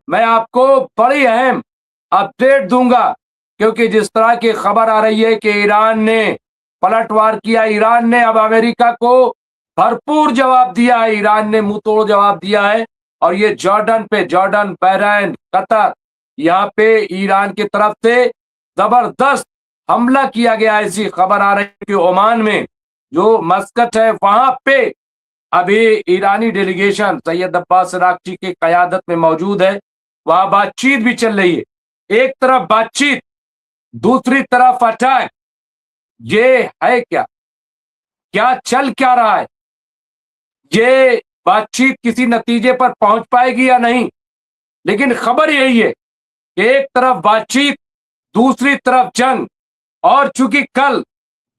मैं आपको बड़ी अहम अपडेट दूंगा, क्योंकि जिस तरह की खबर आ रही है कि ईरान ने पलटवार किया, ईरान ने अब अमेरिका को भरपूर जवाब दिया है, ईरान ने मुंह तोड़ जवाब दिया है। और ये जॉर्डन, बहरीन, कतर, यहाँ पे ईरान की तरफ से जबरदस्त हमला किया गया। ऐसी खबर आ रही है कि ओमान में जो मस्कट है वहां पे अभी ईरानी डेलीगेशन सैयद अब्बास अरागची की कयादत में मौजूद है। वहां बातचीत भी चल रही है। एक तरफ बातचीत, दूसरी तरफ अटैक। ये है क्या, क्या चल क्या रहा है? ये बातचीत किसी नतीजे पर पहुंच पाएगी या नहीं? लेकिन खबर यही है कि एक तरफ बातचीत, दूसरी तरफ जंग। और चूंकि कल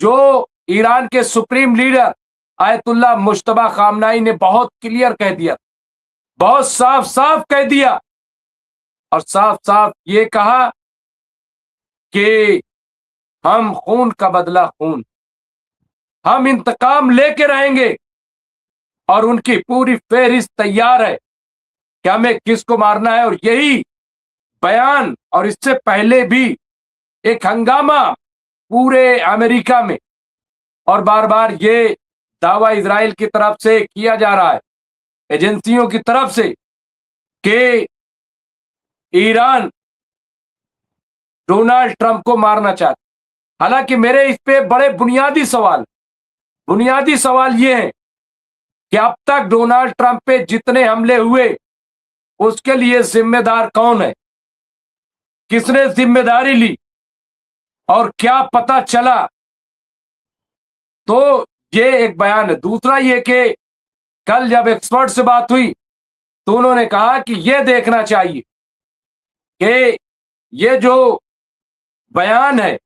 जो ईरान के सुप्रीम लीडर आयतुल्लाह मुश्तबा खामनाई ने बहुत क्लियर कह दिया, बहुत साफ साफ कह दिया, और साफ साफ ये कहा कि हम खून का बदला खून, हम इंतकाम लेके रहेंगे। और उनकी पूरी फेहरिस्त तैयार है कि हमें किसको मारना है। और यही बयान, और इससे पहले भी एक हंगामा पूरे अमेरिका में, और बार बार ये दावा इजराइल की तरफ से किया जा रहा है, एजेंसियों की तरफ से, कि ईरान डोनाल्ड ट्रंप को मारना चाहता। हालांकि मेरे इस पे बड़े बुनियादी सवाल ये है कि अब तक डोनाल्ड ट्रंप पे जितने हमले हुए उसके लिए जिम्मेदार कौन है, किसने जिम्मेदारी ली, और क्या पता चला? तो ये एक बयान है। दूसरा ये कि कल जब एक्सपर्ट से बात हुई तो उन्होंने कहा कि यह देखना चाहिए कि ये जो बयान है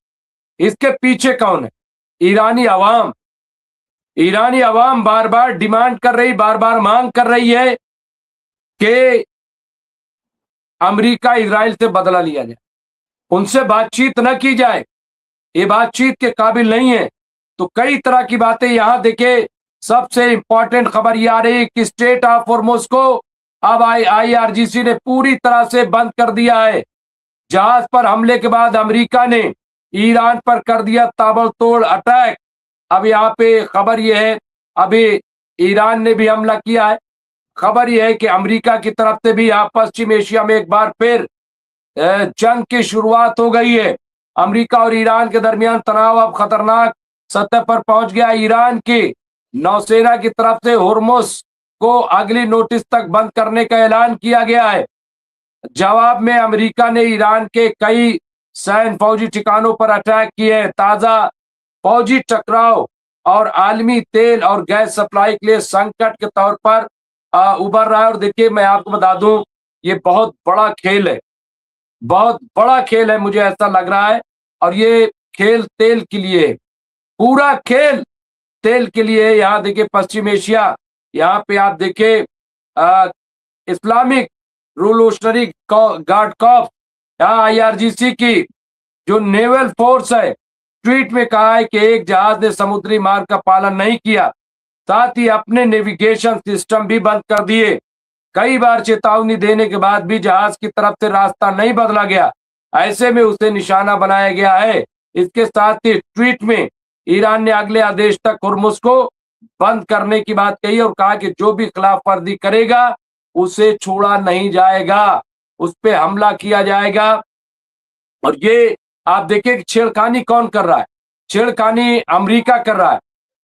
इसके पीछे कौन है। ईरानी अवाम बार बार डिमांड कर रही, बार बार मांग कर रही है कि अमेरिका इजराइल से बदला लिया जाए, उनसे बातचीत न की जाए, ये बातचीत के काबिल नहीं है। तो कई तरह की बातें यहां देखे। सबसे इंपॉर्टेंट खबर यह आ रही है कि स्टेट ऑफ हॉर्मुज को अब आईआरजीसी ने पूरी तरह से बंद कर दिया है। जहाज पर हमले के बाद अमेरिका ने ईरान पर कर दिया ताबड़तोड़ अटैक। अब यहाँ पे खबर यह है, अभी ईरान ने भी हमला किया है। खबर यह है कि अमेरिका की तरफ से भी यहाँ पश्चिम एशिया में एक बार फिर जंग की शुरुआत हो गई है। अमेरिका और ईरान के दरमियान तनाव अब खतरनाक सतह पर पहुंच गया। ईरान की नौसेना की तरफ से होर्मुज को अगली नोटिस तक बंद करने का ऐलान किया गया है। जवाब में अमेरिका ने ईरान के कई सैन्य फौजी ठिकानों पर अटैक किए। ताजा फौजी टकराव और आलमी तेल और गैस सप्लाई के लिए संकट के तौर पर उभर रहा है। और देखिए, मैं आपको बता दूं, ये बहुत बड़ा खेल है, बहुत बड़ा खेल है, मुझे ऐसा लग रहा है। और ये खेल तेल के लिए है, पूरा खेल तेल के लिए है। यहाँ देखिए पश्चिम एशिया, यहाँ पे आप देखिए इस्लामिक रिवोल्यूशनरी गार्ड कॉर्प्स, यहाँ आईआरजीसी की जो नेवल फोर्स है, ट्वीट में कहा है कि एक जहाज ने समुद्री मार्ग का पालन नहीं किया, साथ ही अपने नेविगेशन सिस्टम भी बंद कर दिए। कई बार चेतावनी देने के बाद भी जहाज की तरफ से रास्ता नहीं बदला गया, ऐसे में उसे निशाना बनाया गया है। इसके साथ ही ट्वीट में ईरान ने अगले आदेश तक हुर्मुज को बंद करने की बात कही और कहा कि जो भी खिलाफ वर्जी करेगा उसे छोड़ा नहीं जाएगा, उस पर हमला किया जाएगा। और ये आप देखिए कि छेड़खानी कौन कर रहा है? छेड़खानी अमेरिका कर रहा है।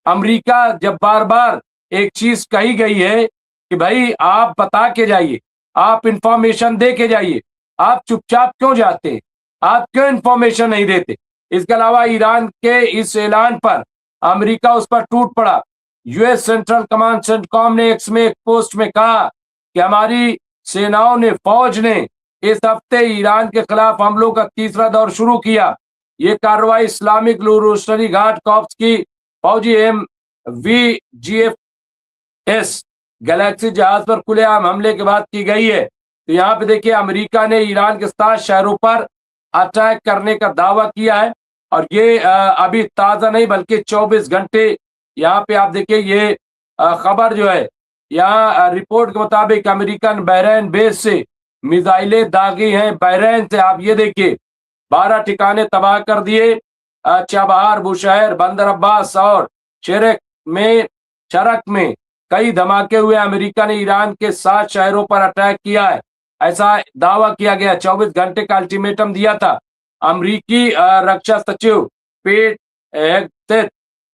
अमेरिका जब बार बार एक चीज कही गई है कि भाई आप बता के जाइए, आप इंफॉर्मेशन दे के जाइए, आप चुपचाप क्यों जाते हैं, आप क्यों इंफॉर्मेशन नहीं देते? इसके अलावा ईरान के इस ऐलान पर अमेरिका उस पर टूट पड़ा। यूएस सेंट्रल कमांड सेंटकॉम ने एक्स में एक पोस्ट में कहा कि हमारी सेनाओं ने, फौज ने इस हफ्ते ईरान के खिलाफ हमलों का तीसरा दौर शुरू किया। ये कार्रवाई इस्लामिक रिवोल्यूशनरी गार्ड कॉर्प्स की फौजी MVGFS गैलेक्सी जहाज पर खुलेआम हमले के बाद की गई है। तो यहाँ पे देखिए अमेरिका ने ईरान के 7 शहरों पर अटैक करने का दावा किया है। और ये अभी ताजा नहीं बल्कि 24 घंटे, यहाँ पे आप देखिए ये खबर जो है, यहाँ रिपोर्ट के मुताबिक अमेरिकन बहरीन बेस से मिसाइलें दागी हैं बहरैन से। आप ये देखिए, 12 ठिकाने तबाह कर दिए। चाबहार, बुशहर, बंदर अब्बास और शेरक में शरक में कई धमाके हुए। अमेरिका ने ईरान के 7 शहरों पर अटैक किया है, ऐसा दावा किया गया। 24 घंटे का अल्टीमेटम दिया था। अमेरिकी रक्षा सचिव पेट हेगसेथ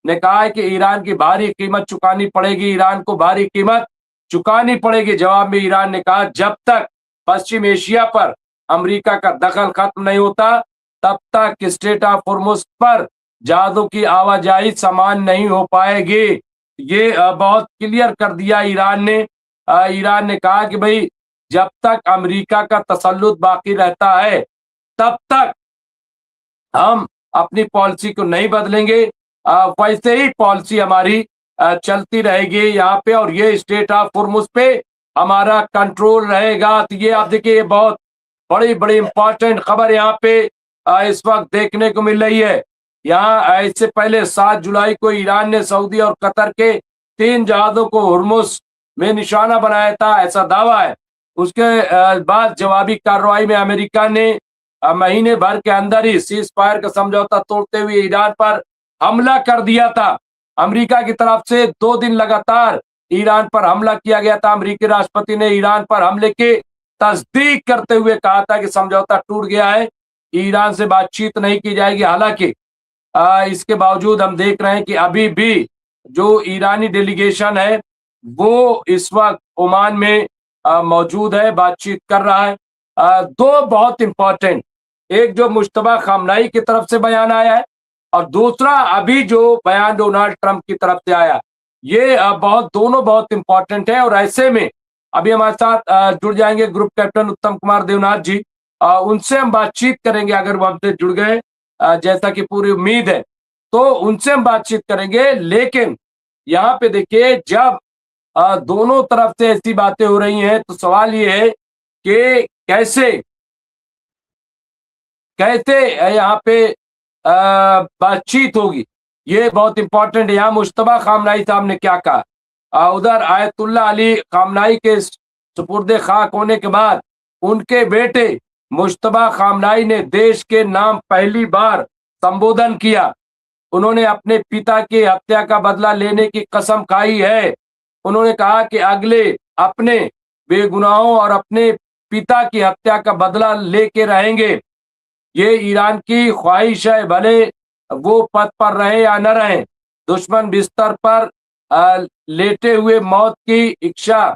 ने कहा है कि ईरान की भारी कीमत चुकानी पड़ेगी, ईरान को भारी कीमत चुकानी पड़ेगी। जवाब में ईरान ने कहा, जब तक पश्चिम एशिया पर अमेरिका का दखल खत्म नहीं होता, तब तक स्ट्रेट ऑफ हॉर्मुज पर जहाजों की आवाजाही समान नहीं हो पाएगी। ये बहुत क्लियर कर दिया ईरान ने। ईरान ने कहा कि भाई, जब तक अमेरिका का तसल्लुत बाकी रहता है, तब तक हम अपनी पॉलिसी को नहीं बदलेंगे। वैसे ही पॉलिसी हमारी चलती रहेगी यहाँ पे, और ये स्टेट ऑफ हॉर्मुज पे हमारा कंट्रोल रहेगा। तो ये आप देखिए, ये बहुत बड़ी बड़ी इंपॉर्टेंट खबर यहाँ पे इस वक्त देखने को मिल रही है। यहाँ इससे पहले 7 जुलाई को ईरान ने सऊदी और कतर के 3 जहाजों को हॉर्मुज में निशाना बनाया था, ऐसा दावा है। उसके बाद जवाबी कार्रवाई में अमेरिका ने महीने भर के अंदर ही सीज फायर का समझौता तोड़ते हुए ईरान पर हमला कर दिया था। अमेरिका की तरफ से 2 दिन लगातार ईरान पर हमला किया गया था। अमेरिकी राष्ट्रपति ने ईरान पर हमले की तस्दीक करते हुए कहा था कि समझौता टूट गया है, ईरान से बातचीत नहीं की जाएगी। हालांकि इसके बावजूद हम देख रहे हैं कि अभी भी जो ईरानी डेलीगेशन है वो इस वक्त ओमान में मौजूद है, बातचीत कर रहा है। 2 बहुत इंपॉर्टेंट, एक जो मुश्तबा खामनाई की तरफ से बयान आया है, और दूसरा अभी जो बयान डोनाल्ड ट्रंप की तरफ से आया, ये दोनों बहुत इंपॉर्टेंट है। और ऐसे में अभी हमारे साथ जुड़ जाएंगे ग्रुप कैप्टन उत्तम कुमार देवनाथ जी। उनसे हम बातचीत करेंगे, अगर वो हमसे जुड़ गए, जैसा कि पूरी उम्मीद है, तो उनसे हम बातचीत करेंगे। लेकिन यहाँ पे देखिए, जब दोनों तरफ से ऐसी बातें हो रही हैं, तो सवाल ये है कि कैसे कैसे यहाँ पे बातचीत होगी। ये बहुत इंपॉर्टेंट है। यहाँ मुश्तबा खामनाई साहब ने क्या कहा, उधर आयतुल्ला अली खामनाई के सुपुर्दे खाक होने के बाद उनके बेटे मुश्तबा खामनाई ने देश के नाम पहली बार संबोधन किया। उन्होंने अपने पिता की हत्या का बदला लेने की कसम खाई है। उन्होंने कहा कि अगले अपने बेगुनाहों और अपने पिता की हत्या का बदला लेके रहेंगे। ये ईरान की ख्वाहिश है, भले वो पद पर रहे या न रहे। दुश्मन बिस्तर पर लेटे हुए मौत की इच्छा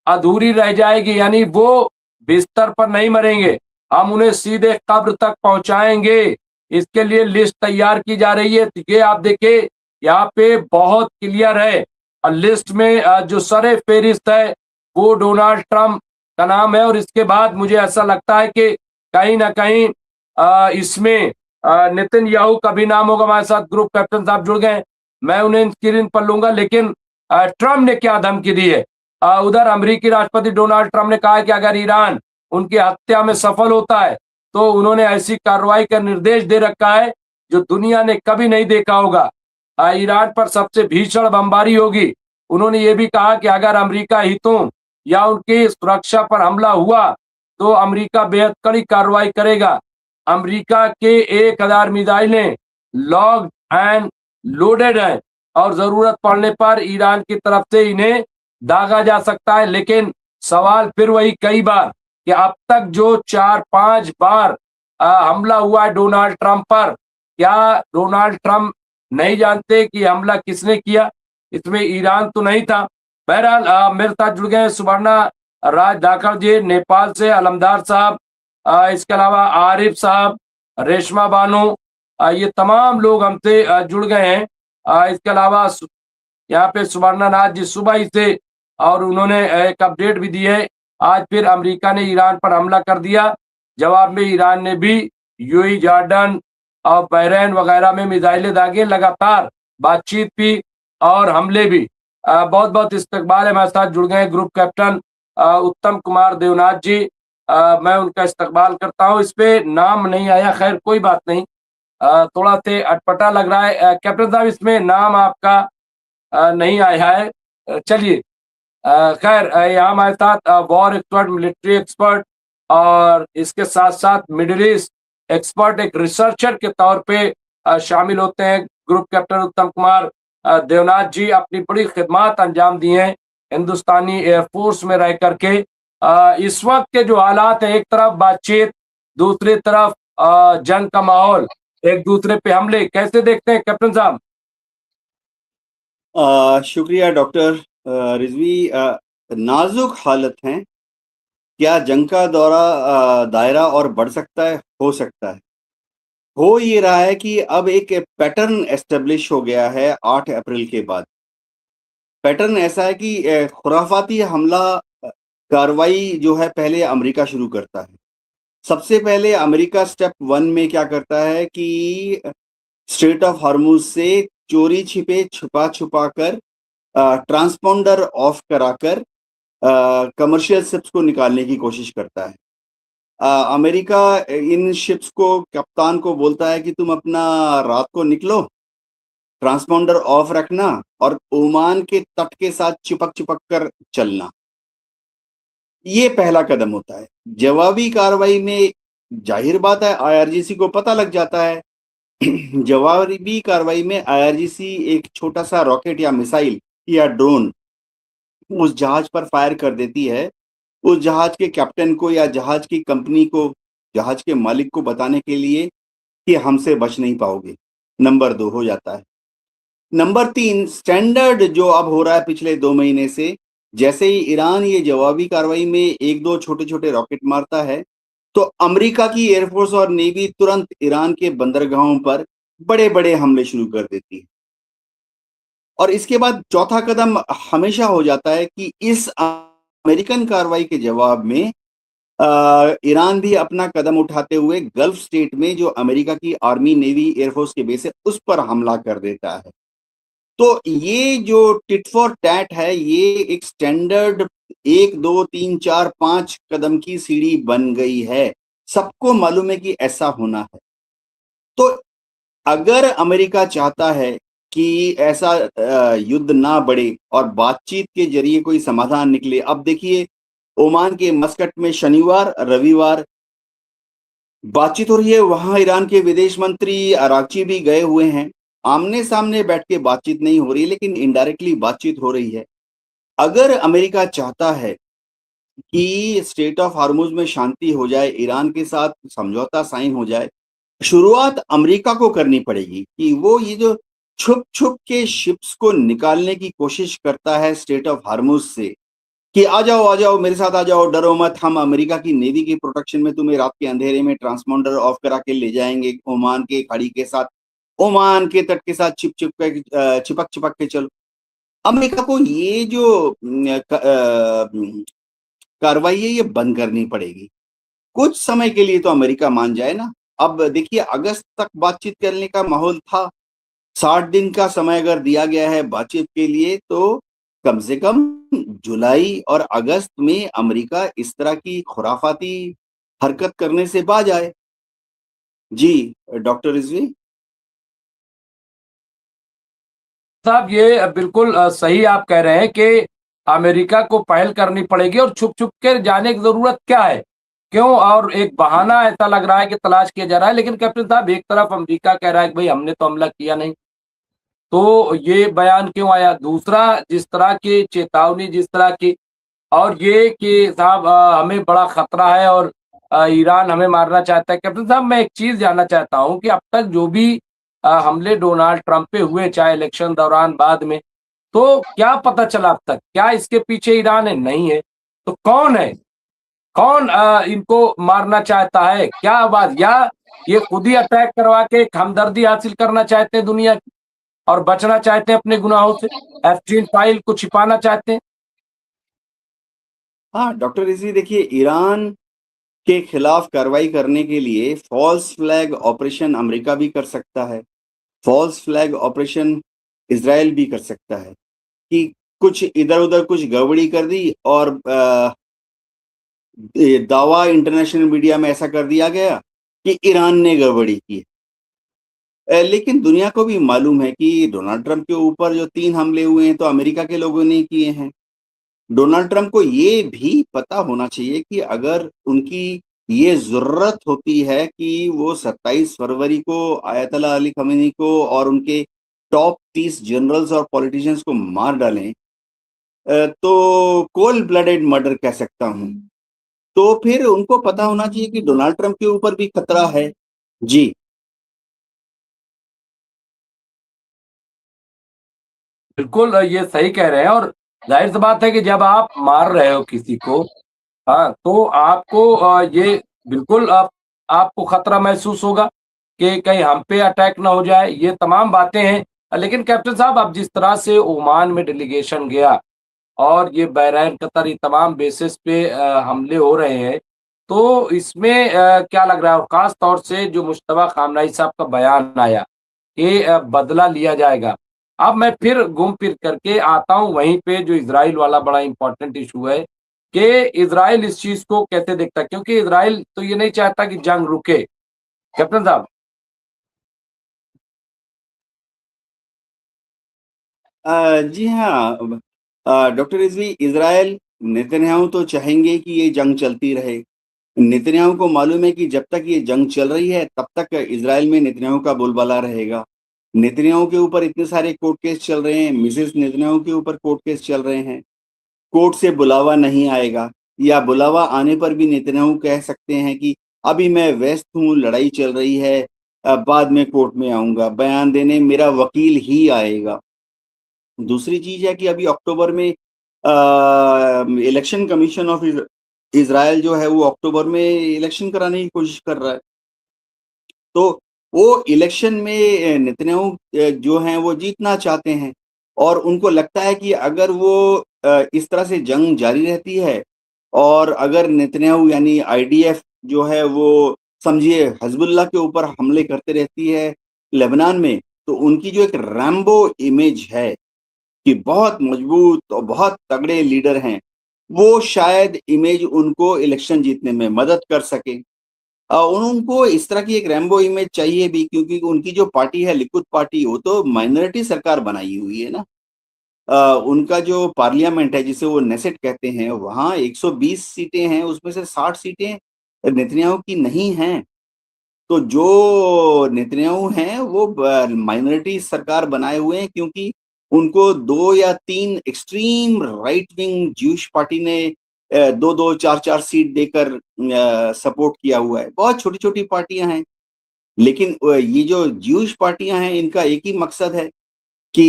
अधूरी रह जाएगी, यानी वो बिस्तर पर नहीं मरेंगे, हम उन्हें सीधे कब्र तक पहुंचाएंगे। इसके लिए लिस्ट तैयार की जा रही है। तो ये आप देखिए, यहाँ पे बहुत क्लियर है। और लिस्ट में जो सरे फेरिस्त है वो डोनाल्ड ट्रंप का नाम है। और इसके बाद मुझे ऐसा लगता है कि कहीं ना कहीं इसमें नेतन्याहू का भी नाम होगा। हमारे साथ ग्रुप कैप्टन साहब जुड़ गए, मैं उन्हें स्क्रीन पर लूंगा। लेकिन ट्रंप ने क्या धमकी दी है, उधर अमेरिकी राष्ट्रपति डोनाल्ड ट्रंप ने कहा है कि अगर ईरान उनकी हत्या में सफल होता है, तो उन्होंने ऐसी कार्रवाई का निर्देश दे रखा है जो दुनिया ने कभी नहीं देखा होगा। ईरान पर सबसे भीषण बमबारी होगी। उन्होंने ये भी कहा कि अगर अमेरिका हितों या उनकी सुरक्षा पर हमला हुआ, तो अमेरिका बेहद कड़ी कार्रवाई करेगा। अमेरिका के 1000 मिसाइलें लॉक्ड एंड लोडेड हैं, और जरूरत पड़ने पर ईरान की तरफ से इन्हें दागा जा सकता है। लेकिन सवाल फिर वही कई बार कि अब तक जो 4-5 बार हमला हुआ है डोनाल्ड ट्रंप पर, क्या डोनाल्ड ट्रंप नहीं जानते कि हमला किसने किया? इसमें ईरान तो नहीं था। बहरहाल मेरे साथ जुड़ गए सुवर्णा राज धाकड़ जी नेपाल से, अलमदार साहब, इसके अलावा आरिफ साहब, रेशमा बानो, ये तमाम लोग हमसे जुड़ गए हैं। इसके अलावा यहाँ पे सुवर्णा नाथ जी सुबह ही से, और उन्होंने एक अपडेट भी दी है। आज फिर अमेरिका ने ईरान पर हमला कर दिया। जवाब में ईरान ने भी यूएई, जॉर्डन और बहरैन वगैरह में मिसाइलें दागे। लगातार बातचीत भी और हमले भी। बहुत बहुत इस्तकबाल है। हमारे साथ जुड़ गए ग्रुप कैप्टन उत्तम कुमार देवनाथ जी। मैं उनका इस्तकबाल करता हूँ। इस पे नाम नहीं आया, खैर कोई बात नहीं, थोड़ा से अटपटा लग रहा है। कैप्टन साहब, इसमें नाम आपका नहीं आया है। चलिए, खैर यहाँ हमारे साथ वॉर एक्सपर्ट, मिलिट्री एक्सपर्ट और इसके साथ साथ मिडिल ईस्ट एक्सपर्ट एक रिसर्चर के तौर पे शामिल होते हैं। ग्रुप कैप्टन उत्तम कुमार देवनाथ जी अपनी बड़ी खिदमत अंजाम दी हैं हिंदुस्तानी एयरफोर्स में रह करके। इस वक्त के जो हालात है, एक तरफ बातचीत, दूसरी तरफ जंग का माहौल, एक दूसरे पे हमले, कैसे देखते हैं कैप्टन साहब? शुक्रिया डॉक्टर रिजवी। नाजुक हालत है। क्या जंग का दायरा और बढ़ सकता है? हो सकता है। हो ये रहा है कि अब एक पैटर्न एस्टेब्लिश हो गया है 8 अप्रैल के बाद। पैटर्न ऐसा है कि खुराफाती हमला कार्रवाई जो है पहले अमेरिका शुरू करता है। सबसे पहले अमेरिका स्टेप 1 में क्या करता है कि स्ट्रेट ऑफ हॉर्मुज से चोरी छिपे छुपा कर ट्रांसपोंडर ऑफ कराकर कमर्शियल शिप्स को निकालने की कोशिश करता है। अमेरिका इन शिप्स को कप्तान को बोलता है कि तुम अपना रात को निकलो, ट्रांसपोंडर ऑफ रखना और ओमान के तट के साथ चिपक कर चलना। ये पहला कदम होता है। जवाबी कार्रवाई में जाहिर बात है आईआरजीसी को पता लग जाता है। जवाबी कार्रवाई में आईआरजीसी एक छोटा सा रॉकेट या मिसाइल या ड्रोन उस जहाज पर फायर कर देती है। उस जहाज के कैप्टन को या जहाज की कंपनी को, जहाज के मालिक को बताने के लिए कि हमसे बच नहीं पाओगे। नंबर 2 हो जाता है। नंबर 3 स्टैंडर्ड जो अब हो रहा है पिछले 2 महीने से, जैसे ही ईरान ये जवाबी कार्रवाई में 1-2 छोटे-छोटे रॉकेट मारता है, तो अमेरिका की एयरफोर्स और नेवी तुरंत ईरान के बंदरगाहों पर बड़े-बड़े हमले शुरू कर देती है। और इसके बाद चौथा कदम हमेशा हो जाता है कि इस अमेरिकन कार्रवाई के जवाब में ईरान भी अपना कदम उठाते हुए गल्फ स्टेट में जो अमेरिका की आर्मी, नेवी, एयरफोर्स के बेस है, उस पर हमला कर देता है। तो ये जो टिट फॉर टैट है, ये एक स्टैंडर्ड 1, 2, 3, 4, 5 कदम की सीढ़ी बन गई है। सबको मालूम है कि ऐसा होना है। तो अगर अमेरिका चाहता है कि ऐसा युद्ध ना बढ़े और बातचीत के जरिए कोई समाधान निकले, अब देखिए ओमान के मस्कट में शनिवार, रविवार बातचीत हो रही है। वहां ईरान के विदेश मंत्री अरागची भी गए हुए हैं। आमने सामने बैठ के बातचीत नहीं हो रही, लेकिन इनडायरेक्टली बातचीत हो रही है। अगर अमेरिका चाहता है कि स्ट्रेट ऑफ हार्मुज में शांति हो जाए, ईरान के साथ समझौता साइन हो जाए, शुरुआत अमेरिका को करनी पड़ेगी कि वो ये जो छुप-छुप के शिप्स को निकालने की कोशिश करता है स्ट्रेट ऑफ हार्मुज से, कि आ जाओ, मेरे साथ आ जाओ, डरो मत, हम अमेरिका की नेवी की प्रोटेक्शन में तुम्हें रात के अंधेरे में ट्रांसपोंडर ऑफ करा के ले जाएंगे ओमान के खाड़ी के साथ, ओमान के तट के साथ चिपक के चलो। अमेरिका को ये जो कार्रवाई है ये बंद करनी पड़ेगी। कुछ समय के लिए तो अमेरिका मान जाए ना। अब देखिए अगस्त तक बातचीत करने का माहौल था। 60 दिन का समय अगर दिया गया है बातचीत के लिए, तो कम से कम जुलाई और अगस्त में अमेरिका इस तरह की खुराफाती हरकत करने से बाज आए। जी, डॉक्टर रिजवी। साहब ये बिल्कुल सही आप कह रहे हैं कि अमेरिका को पहल करनी पड़ेगी और छुप-छुप के जाने की ज़रूरत क्या है? क्यों? और एक बहाना ऐसा लग रहा है कि तलाश किया जा रहा है, लेकिन कैप्टन साहब एक तरफ अमेरिका कह रहा है कि भई हमने तो हमला किया नहीं, तो ये बयान क्यों आया? दूसरा, जिस तरह की चेतावनी जिस तरह की, और ये कि साहब हमें बड़ा खतरा है और ईरान हमें मारना चाहता है। कैप्टन साहब मैं एक चीज़ जानना चाहता हूँ कि अब तक जो भी हमले डोनाल्ड ट्रंप पे हुए, चाहे इलेक्शन दौरान, बाद में, तो क्या पता चला अब तक? क्या इसके पीछे ईरान है? नहीं है। तो कौन है? कौन इनको मारना चाहता है? क्या आवाज़, या ये खुद ही अटैक करवा के एक हमदर्दी हासिल करना चाहते हैं दुनिया की और बचना चाहते हैं अपने गुनाहों से? एफ़स्टीन फाइल को छिपाना चाहते हैं? हाँ, डॉक्टर रिजवी देखिए, ईरान के खिलाफ कार्रवाई करने के लिए फॉल्स फ्लैग ऑपरेशन अमेरिका भी कर सकता है। फॉल्स फ्लैग ऑपरेशन इज़राइल भी कर सकता है कि कुछ इधर-उधर कुछ गड़बड़ी कर दी और दावा इंटरनेशनल मीडिया में ऐसा कर दिया गया कि ईरान ने गड़बड़ी की। लेकिन दुनिया को भी मालूम है कि डोनाल्ड ट्रंप के ऊपर जो 3 हमले हुए हैं तो अमेरिका के लोगों ने किए हैं। डोनाल्ड ट्रंप को ये भी पता होना चाहिए कि अगर उनकी ये ज़रूरत होती है कि वो 27 फरवरी को आयतुल्लाह अली खमेनी को और उनके टॉप 30 जनरल्स और पॉलिटिशियंस को मार डालें, तो कोल्ड ब्लडेड मर्डर कह सकता हूँ। तो फिर उनको पता होना चाहिए कि डोनाल्ड ट्रंप के ऊपर भी खतरा है। जी। बिल्कुल ये सही कह रहे हैं। और जाहिर सी बात है कि जब आप मार रहे हो किसी को, हाँ, तो आपको ये बिल्कुल आपको खतरा महसूस होगा कि कहीं हम पे अटैक ना हो जाए, ये तमाम बातें हैं। लेकिन कैप्टन साहब, अब जिस तरह से ओमान में डेलीगेशन गया और ये बहरैन, कतर, ये तमाम बेसिस पे हमले हो रहे हैं, तो इसमें क्या लग रहा है? और ख़ास तौर से जो मुश्तबा खामनेई साहब का बयान आया कि बदला लिया जाएगा। अब मैं फिर घूम फिर करके आता हूँ वहीं पे, जो इज़राइल वाला बड़ा इम्पोर्टेंट इश्यू है कि इज़राइल इस चीज़ को कैसे देखता है? क्योंकि इज़राइल तो ये नहीं चाहता कि जंग रुके। कैप्टन साहब। जी हाँ, डॉक्टर रिजवी, इज़राइल, नेतन्याहू तो चाहेंगे कि ये जंग चलती रहे। नेतन्याहू को मालूम है कि जब तक ये जंग चल रही है, तब तक इज़राइल में नेतन्याहू का बोलबाला रहेगा। नेतन्याहू के ऊपर इतने सारे कोर्ट केस चल रहे हैं, मिसेस नेतन्याहू के ऊपर कोर्ट केस चल रहे हैं। कोर्ट से बुलावा नहीं आएगा, या बुलावा आने पर भी नेतन्याहू कह सकते हैं कि अभी मैं व्यस्त हूँ, लड़ाई चल रही है, बाद में कोर्ट में आऊँगा, बयान देने मेरा वकील ही आएगा। दूसरी चीज़ है कि अभी अक्टूबर में इलेक्शन कमीशन ऑफ इज़राइल जो है वो अक्टूबर में इलेक्शन कराने की कोशिश कर रहा है। तो वो इलेक्शन में नेतन्याहू जो हैं वो जीतना चाहते हैं, और उनको लगता है कि अगर वो इस तरह से जंग जारी रहती है, और अगर नेतन्याहू यानी आईडीएफ जो है वो समझिए हिज़्बुल्लाह के ऊपर हमले करते रहती है लेबनान में, तो उनकी जो एक रैम्बो इमेज है कि बहुत मजबूत और बहुत तगड़े लीडर हैं, वो शायद इमेज उनको इलेक्शन जीतने में मदद कर सके। उनको इस तरह की एक रैम्बो इमेज चाहिए भी, क्योंकि उनकी जो पार्टी है लिकुद पार्टी, वो तो माइनॉरिटी सरकार बनाई हुई है ना। उनका जो पार्लियामेंट है जिसे वो नेसेट कहते हैं, वहाँ 120 सीटें हैं, उसमें से 60 सीटें नेतन्याहू की नहीं हैं। तो जो नेतन्याहू हैं वो माइनॉरिटी सरकार बनाए हुए हैं, क्योंकि उनको 2 या 3 extreme right wing Jewish party ने 2-2, 4-4 सीट देकर सपोर्ट किया हुआ है। बहुत छोटी-छोटी पार्टियाँ हैं, लेकिन ये जो ज्यूइश पार्टियाँ हैं, इनका एक ही मकसद है कि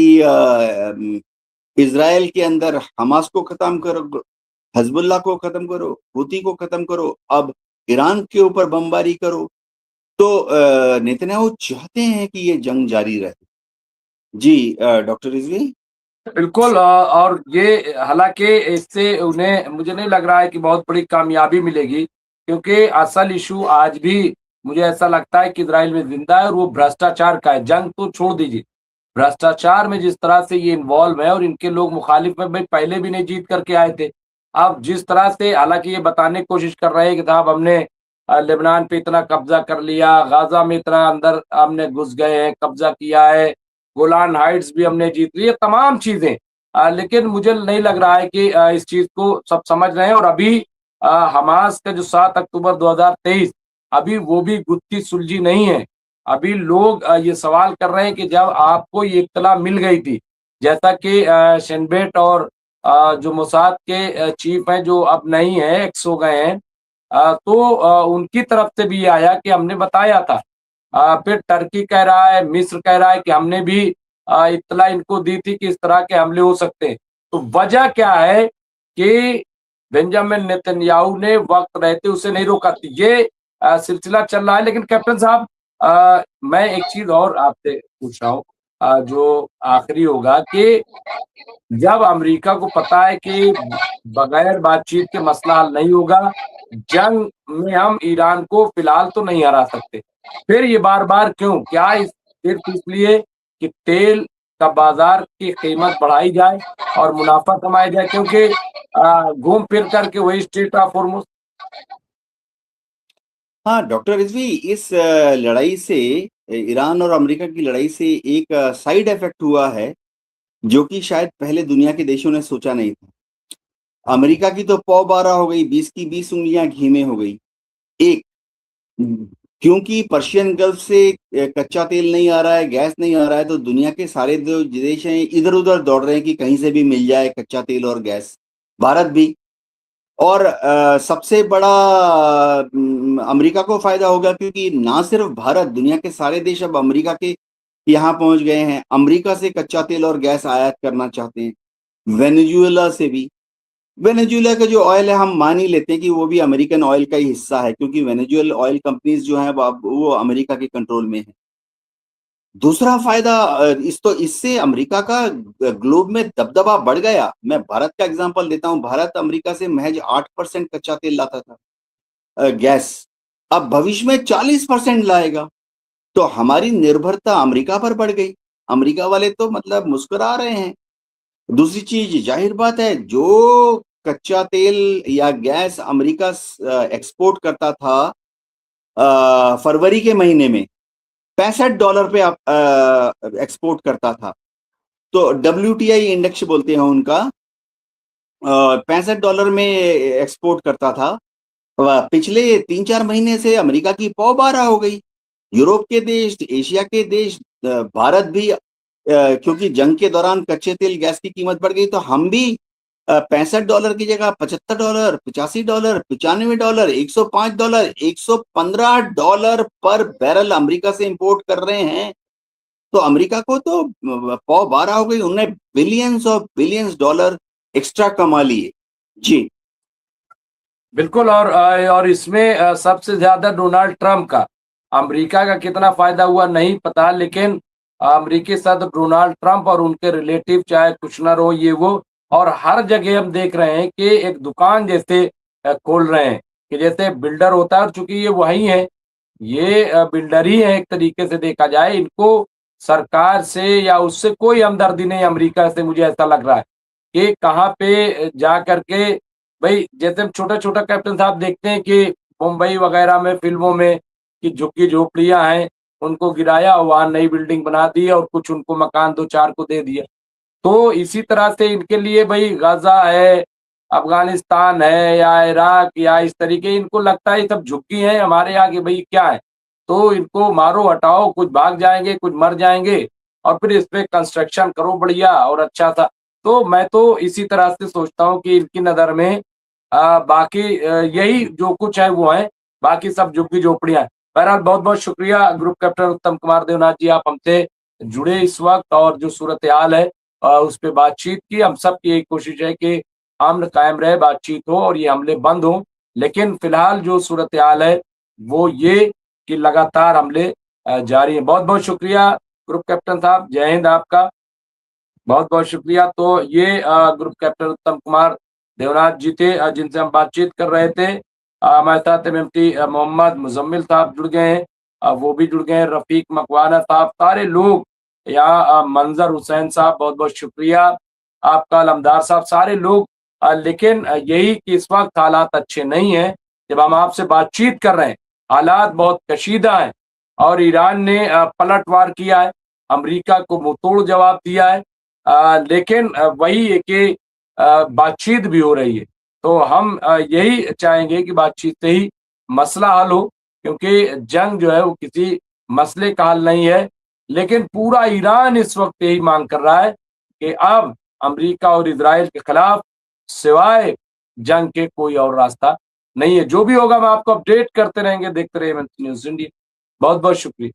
इज़राइल के अंदर हमास को खत्म करो, हिज़्बुल्लाह को खत्म करो, हूती को खत्म करो, अब ईरान के ऊपर बमबारी करो। तो नेतन्याहू चाहते हैं कि ये जंग जारी रहे। जी, डॉक्टर रिज़वी? बिल्कुल। और ये हालाँकि इससे उन्हें, मुझे नहीं लग रहा है कि बहुत बड़ी कामयाबी मिलेगी, क्योंकि असल इश्यू आज भी मुझे ऐसा लगता है कि इज़राइल में ज़िंदा है, और वो भ्रष्टाचार का है। जंग तो छोड़ दीजिए, भ्रष्टाचार में जिस तरह से ये इन्वॉल्व है, और इनके लोग मुखालिफ में भाई पहले भी नहीं जीत करके आए थे। अब जिस तरह से हालाँकि ये बताने की कोशिश कर रहे हैं कि साहब हमने लेबनान पे इतना कब्ज़ा कर लिया, गाज़ा में इतना अंदर हमने घुस गए हैं, कब्ज़ा किया है, गोलान हाइट्स भी हमने जीत ली, ये तमाम चीज़ें। लेकिन मुझे नहीं लग रहा है कि इस चीज़ को सब समझ रहे हैं। और अभी हमास का जो 7 अक्टूबर 2023, अभी वो भी गुत्थी सुलझी नहीं है। अभी लोग ये सवाल कर रहे हैं कि जब आपको ये इत्तला मिल गई थी, जैसा कि शिन बेट और जो मोसाद के चीफ हैं, जो अब नहीं है, एक्स हो गए हैं, तो उनकी तरफ से भी ये आया कि हमने बताया था। फिर टर्की कह रहा है, मिस्र कह रहा है कि हमने भी इत्तला इनको दी थी कि इस तरह के हमले हो सकते हैं। तो वजह क्या है कि बेंजामिन नेतन्याहू ने वक़्त रहते उसे नहीं रोका। तो ये सिलसिला चल रहा है। लेकिन कैप्टन साहब, मैं एक चीज़ और आपसे पूछ रहा हूँ, जो आखिरी होगा कि जब अमेरिका को पता है कि बगैर बातचीत के मसला हल नहीं होगा, जंग में हम ईरान को फिलहाल तो नहीं हरा सकते। फिर ये बार-बार क्यों? क्या सिर्फ इसलिए कि तेल का बाज़ार की कीमत बढ़ाई जाए और मुनाफ़ा कमाया जाए? क्योंकि घूम फिर कर के वही स्ट्रेट ऑफ हॉर्मुज़। हाँ, डॉक्टर रिज़वी, इस लड़ाई से, ईरान और अमेरिका की लड़ाई से एक साइड इफ़ेक्ट हुआ है, जो कि शायद पहले दुनिया के देशों ने सोचा नहीं था। अमेरिका की तो पौ 12 हो गई, 20 की 20 उंगलियां घी में हो गई। एक, क्योंकि पर्शियन गल्फ से कच्चा तेल नहीं आ रहा है, गैस नहीं आ रहा है, तो दुनिया के सारे जो देश हैं इधर उधर दौड़ रहे हैं कि कहीं से भी मिल जाए कच्चा तेल और गैस, भारत भी। और सबसे बड़ा अमेरिका को फायदा होगा, क्योंकि ना सिर्फ भारत, दुनिया के सारे देश अब अमेरिका के यहाँ पहुंच गए हैं, अमेरिका से कच्चा तेल और गैस आयात करना चाहते हैं, वेनेजुएला से भी। वेनेजुएला का जो ऑयल है हम मान ही लेते हैं कि वो भी अमेरिकन ऑयल का ही हिस्सा है, क्योंकि वेनेजुएला ऑयल कंपनीज जो हैं वो अमेरिका के कंट्रोल में है। दूसरा फायदा इससे अमेरिका का ग्लोब में दबदबा बढ़ गया। मैं भारत का एग्जांपल देता हूं, भारत अमेरिका से महज 8% कच्चा तेल लाता था, गैस, अब भविष्य में 40% लाएगा, तो हमारी निर्भरता अमेरिका पर बढ़ गई। अमेरिका वाले तो मतलब मुस्कुरा रहे हैं। दूसरी चीज, जाहिर बात है, जो कच्चा तेल या गैस अमेरिका एक्सपोर्ट करता था फरवरी के महीने में $65 पे एक्सपोर्ट करता था, तो WTI इंडेक्स बोलते हैं उनका, $65 में एक्सपोर्ट करता था। पिछले 3-4 महीने से अमेरिका की पौ 12 हो गई। यूरोप के देश, एशिया के देश, भारत भी, क्योंकि जंग के दौरान कच्चे तेल गैस की कीमत बढ़ गई, तो हम भी $65 की जगह $75, $85, $95, $105, $115 पर बैरल अमेरिका से इंपोर्ट कर रहे हैं। तो अमेरिका को तो पौ 12 हो गई, उन्होंने बिलियंस और बिलियंस डॉलर एक्स्ट्रा कमा लिए। जी बिल्कुल। और इसमें सबसे ज्यादा डोनाल्ड ट्रंप का, अमेरिका का कितना फायदा हुआ नहीं पता, लेकिन अमेरिकी सदस्य डोनाल्ड ट्रंप और उनके रिलेटिव, चाहे कुशनर हो ये वो, और हर जगह हम देख रहे हैं कि एक दुकान जैसे खोल रहे हैं, कि जैसे बिल्डर होता है, और चूंकि ये वही है, ये बिल्डर ही है एक तरीके से देखा जाए, इनको सरकार से या उससे कोई हमदर्दी नहीं अमेरिका से, मुझे ऐसा लग रहा है कि कहाँ पे जा करके, भाई जैसे हम छोटा छोटा कैप्टन साहब देखते हैं कि मुंबई वगैरह में फिल्मों में कि झुग्गी झोपड़ियां हैं, उनको गिराया, वहां नई बिल्डिंग बना दी और कुछ उनको मकान दो चार को दे दिया। तो इसी तरह से इनके लिए भाई गाजा है, अफगानिस्तान है, या इराक, या इस तरीके, इनको लगता है ये सब झुग्गी है, हमारे यहाँ के भाई क्या है, तो इनको मारो हटाओ, कुछ भाग जाएंगे कुछ मर जाएंगे, और फिर इस पे कंस्ट्रक्शन करो बढ़िया और अच्छा सा। तो मैं तो इसी तरह से सोचता हूँ कि इनकी नजर में बाकी यही जो कुछ है वो है, बाकी सब झुग्गी झोपड़ियां हैं। बहरहाल बहुत बहुत शुक्रिया ग्रुप कैप्टन उत्तम कुमार देवनाथ जी, आप हमसे जुड़े इस वक्त, और जो सूरत हाल है उस पर बातचीत की। हम सब की यही कोशिश है कि अमन कायम रहे, बातचीत हो और ये हमले बंद हो, लेकिन फिलहाल जो सूरत हाल है वो ये कि लगातार हमले जारी हैं। बहुत बहुत शुक्रिया ग्रुप कैप्टन साहब, जय हिंद आपका, बहुत बहुत शुक्रिया। तो ये ग्रुप कैप्टन उत्तम कुमार देवनाथ जी थे, जिनसे हम बातचीत कर रहे थे। हमारे साथ एमएमटी मोहम्मद मुजम्मिल साहब जुड़ गए हैं, वो भी जुड़ गए हैं, रफीक मकवाना साहब, सारे लोग, या मंजर हुसैन साहब, बहुत बहुत शुक्रिया आपका, लमदार साहब, सारे लोग। लेकिन यही कि इस वक्त हालात अच्छे नहीं है, जब हम आपसे बातचीत कर रहे हैं हालात बहुत कशीदा है, और ईरान ने पलटवार किया है, अमेरिका को मुंहतोड़ जवाब दिया है, लेकिन वही है कि बातचीत भी हो रही है। तो हम यही चाहेंगे कि बातचीत से ही मसला हल हो, क्योंकि जंग जो है वो किसी मसले का हल नहीं है, लेकिन पूरा ईरान इस वक्त यही मांग कर रहा है कि अब अमेरिका और इजराइल के खिलाफ सिवाय जंग के कोई और रास्ता नहीं है। जो भी होगा हम आपको अपडेट करते रहेंगे, देखते रहिए न्यूज़ इंडिया। बहुत बहुत शुक्रिया।